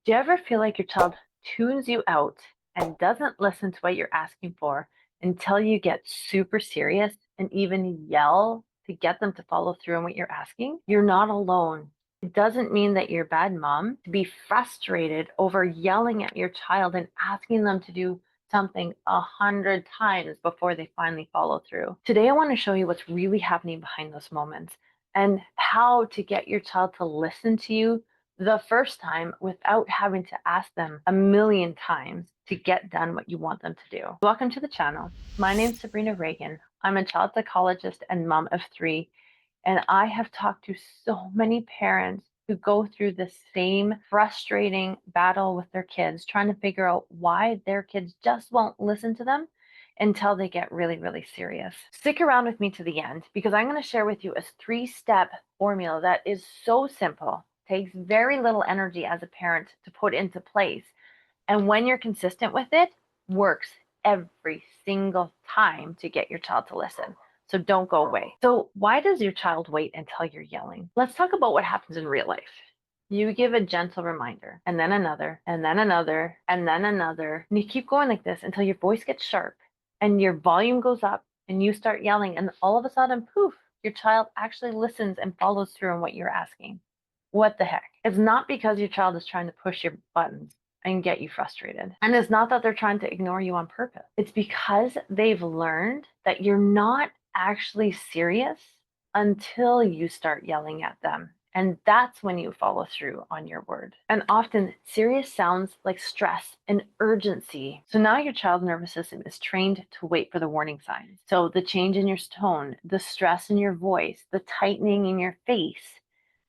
Do you ever feel like your child tunes you out and doesn't listen to what you're asking for until you get super serious and even yell to get them to follow through on what you're asking? You're not alone. It doesn't mean that you're a bad mom to be frustrated over yelling at your child and asking them to do something 100 times before they finally follow through. Today, I want to show you what's really happening behind those moments and how to get your child to listen to you the first time without having to ask them a million times to get done what you want them to do. Welcome to the channel. My name is Sabrina Reagan. I'm a child psychologist and mom of 3, and I have talked to so many parents who go through the same frustrating battle with their kids, trying to figure out why their kids just won't listen to them until they get really, really serious. Stick around with me to the end because I'm going to share with you a 3-step formula that is so simple, takes very little energy as a parent to put into place. And when you're consistent with it, works every single time to get your child to listen. So don't go away. So why does your child wait until you're yelling? Let's talk about what happens in real life. You give a gentle reminder, and then another, and then another, and then another. And you keep going like this until your voice gets sharp and your volume goes up and you start yelling. And all of a sudden, poof, your child actually listens and follows through on what you're asking. What the heck? It's not because your child is trying to push your buttons and get you frustrated. And it's not that they're trying to ignore you on purpose. It's because they've learned that you're not actually serious until you start yelling at them. And that's when you follow through on your word. And often serious sounds like stress and urgency. So now your child's nervous system is trained to wait for the warning signs. So the change in your tone, the stress in your voice, the tightening in your face,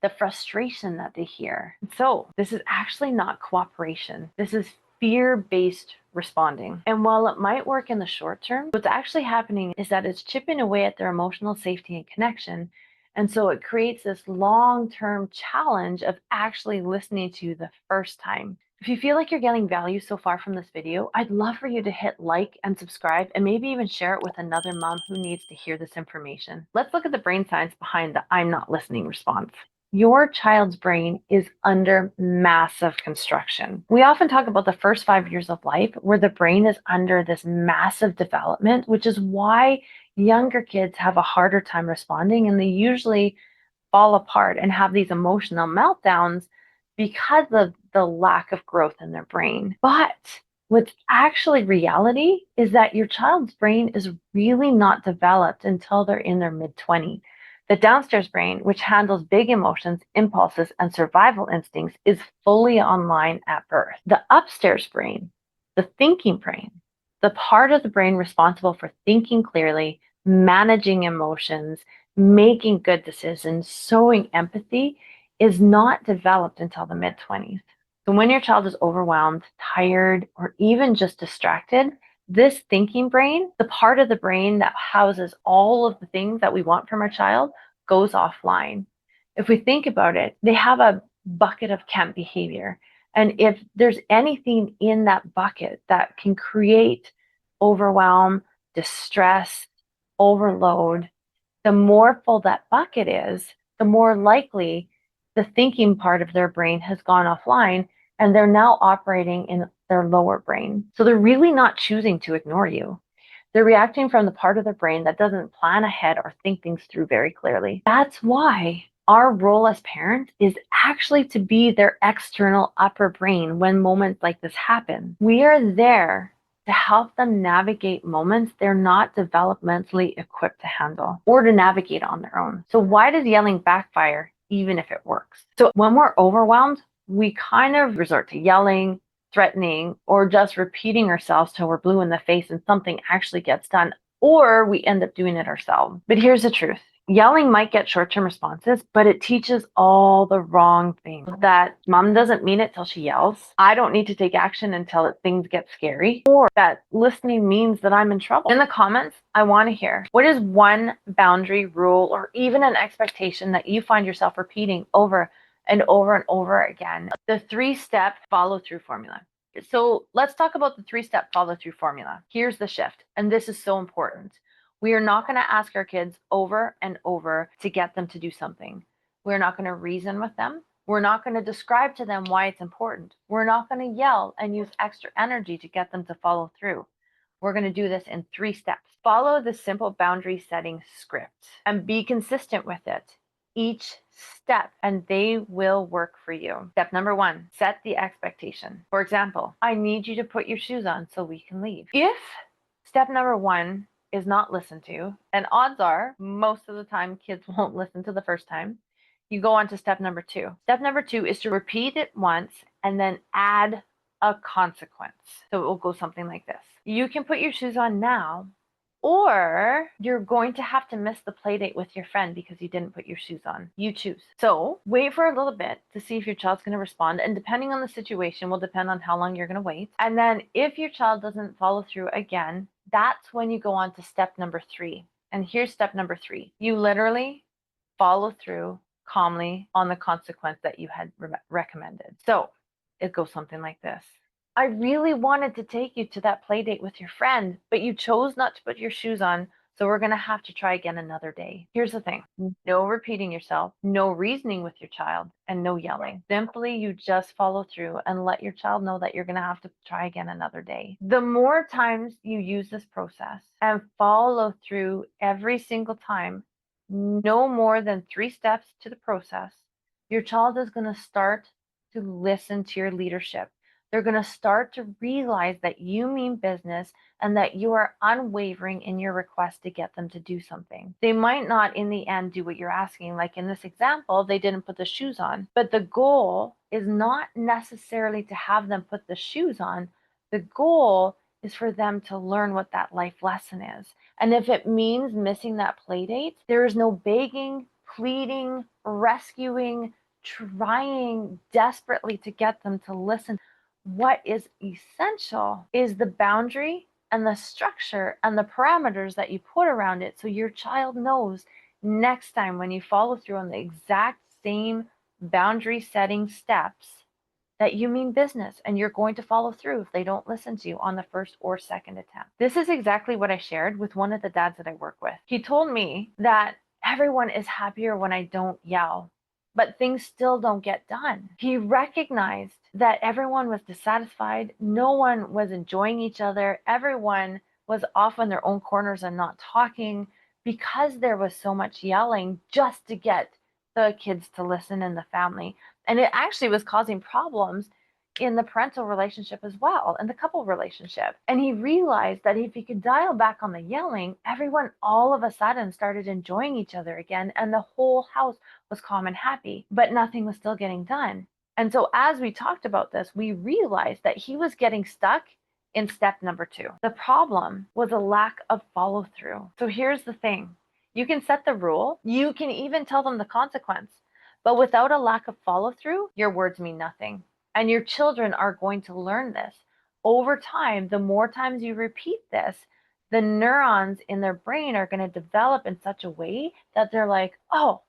the frustration that they hear. So this is actually not cooperation. This is fear-based responding. And while it might work in the short term, what's actually happening is that it's chipping away at their emotional safety and connection. And so it creates this long-term challenge of actually listening to you the first time. If you feel like you're getting value so far from this video, I'd love for you to hit like and subscribe and maybe even share it with another mom who needs to hear this information. Let's look at the brain science behind the "I'm not listening" response. Your child's brain is under massive construction. We often talk about the first 5 years of life where the brain is under this massive development, which is why younger kids have a harder time responding and they usually fall apart and have these emotional meltdowns because of the lack of growth in their brain. But what's actually reality is that your child's brain is really not developed until they're in their mid-20s. The downstairs brain, which handles big emotions, impulses, and survival instincts, is fully online at birth. The upstairs brain, the thinking brain, the part of the brain responsible for thinking clearly, managing emotions, making good decisions, showing empathy, is not developed until the mid-20s. So when your child is overwhelmed, tired, or even just distracted, this thinking brain, the part of the brain that houses all of the things that we want from our child, goes offline. If we think about it, they have a bucket of camp behavior. And if there's anything in that bucket that can create overwhelm, distress, overload, the more full that bucket is, the more likely the thinking part of their brain has gone offline and they're now operating in their lower brain. So they're really not choosing to ignore you. They're reacting from the part of their brain that doesn't plan ahead or think things through very clearly. That's why our role as parents is actually to be their external upper brain when moments like this happen. We are there to help them navigate moments they're not developmentally equipped to handle or to navigate on their own. So why does yelling backfire even if it works? So when we're overwhelmed, we kind of resort to yelling, threatening, or just repeating ourselves till we're blue in the face and something actually gets done, or we end up doing it ourselves. But here's the truth. Yelling might get short-term responses, but it teaches all the wrong things. That mom doesn't mean it till she yells. I don't need to take action until things get scary. Or that listening means that I'm in trouble. In the comments, I want to hear, what is one boundary, rule, or even an expectation that you find yourself repeating over and over and over again? The 3-step follow-through formula. So let's talk about the 3-step follow-through formula. Here's the shift, and this is so important. We are not going to ask our kids over and over to get them to do something. We're not going to reason with them. We're not going to describe to them why it's important. We're not going to yell and use extra energy to get them to follow through. We're going to do this in 3 steps. Follow the simple boundary setting script and be consistent with it each step, and they will work for you. Step number 1, set the expectation. For example, I need you to put your shoes on so we can leave. If step number 1 is not listened to, and odds are most of the time kids won't listen to the first time, you go on to step number 2. Step number 2 is to repeat it once and then add a consequence. So it will go something like this. You can put your shoes on now, or you're going to have to miss the play date with your friend because you didn't put your shoes on. You choose. So wait for a little bit to see if your child's going to respond. And depending on the situation will depend on how long you're going to wait. And then if your child doesn't follow through again, that's when you go on to step number 3. And here's step number 3. You literally follow through calmly on the consequence that you had recommended. So it goes something like this. I really wanted to take you to that play date with your friend, but you chose not to put your shoes on, so we're going to have to try again another day. Here's the thing. No repeating yourself, no reasoning with your child, and no yelling. Simply, you just follow through and let your child know that you're going to have to try again another day. The more times you use this process and follow through every single time, no more than 3 steps to the process, your child is going to start to listen to your leadership. They're going to start to realize that you mean business and that you are unwavering in your request to get them to do something. They might not in the end do what you're asking. Like in this example, they didn't put the shoes on, but the goal is not necessarily to have them put the shoes on. The goal is for them to learn what that life lesson is. And if it means missing that play date, there is no begging, pleading, rescuing, trying desperately to get them to listen. What is essential is the boundary and the structure and the parameters that you put around it so your child knows next time when you follow through on the exact same boundary setting steps that you mean business and you're going to follow through if they don't listen to you on the first or second attempt. This is exactly what I shared with one of the dads that I work with. He told me that everyone is happier when I don't yell, but things still don't get done. He recognized that everyone was dissatisfied. No one was enjoying each other. Everyone was off in their own corners and not talking because there was so much yelling just to get the kids to listen in the family. And it actually was causing problems in the parental relationship as well, and the couple relationship. And he realized that if he could dial back on the yelling, everyone all of a sudden started enjoying each other again, and the whole house was calm and happy, but nothing was still getting done. And so as we talked about this, we realized that he was getting stuck in step number 2. The problem was a lack of follow through. So here's the thing. You can set the rule. You can even tell them the consequence. But without a lack of follow through, your words mean nothing. And your children are going to learn this. Over time, the more times you repeat this, the neurons in their brain are going to develop in such a way that they're like, oh,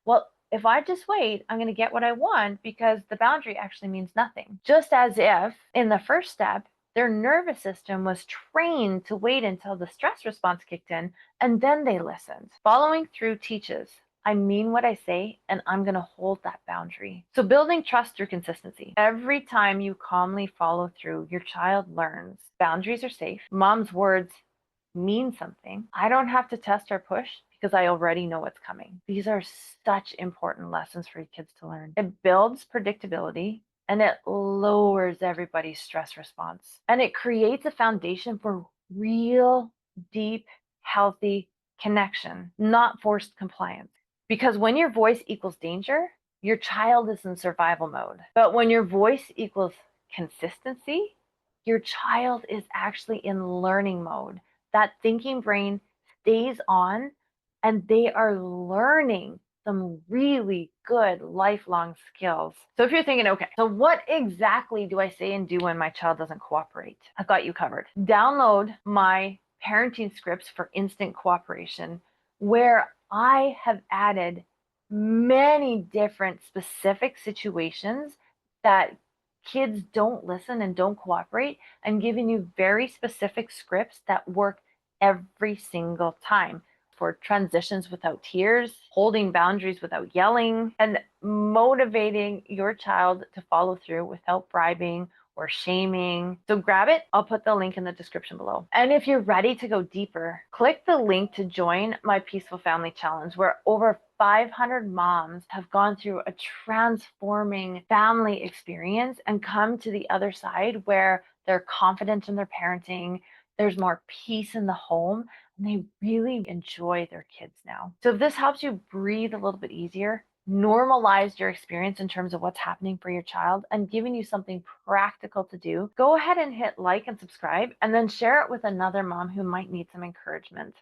well, if I just wait, I'm going to get what I want because the boundary actually means nothing. Just as if in the first step, their nervous system was trained to wait until the stress response kicked in and then they listened. Following through teaches. I mean what I say, and I'm going to hold that boundary. So building trust through consistency. Every time you calmly follow through, your child learns boundaries are safe. Mom's words mean something. I don't have to test or push because I already know what's coming. These are such important lessons for your kids to learn. It builds predictability and it lowers everybody's stress response. And it creates a foundation for real, deep, healthy connection, not forced compliance. Because when your voice equals danger, your child is in survival mode. But when your voice equals consistency, your child is actually in learning mode. That thinking brain stays on and they are learning some really good lifelong skills. So if you're thinking, okay, so what exactly do I say and do when my child doesn't cooperate? I've got you covered. Download my parenting scripts for instant cooperation, where I have added many different specific situations that kids don't listen and don't cooperate, and giving you very specific scripts that work every single time. for transitions without tears, holding boundaries without yelling, and motivating your child to follow through without bribing or shaming. So grab it. I'll put the link in the description below. And if you're ready to go deeper, click the link to join my Peaceful Family Challenge, where over 500 moms have gone through a transforming family experience and come to the other side where they're confident in their parenting, there's more peace in the home, and they really enjoy their kids now. So if this helps you breathe a little bit easier, normalize your experience in terms of what's happening for your child, and giving you something practical to do, go ahead and hit like and subscribe, and then share it with another mom who might need some encouragement.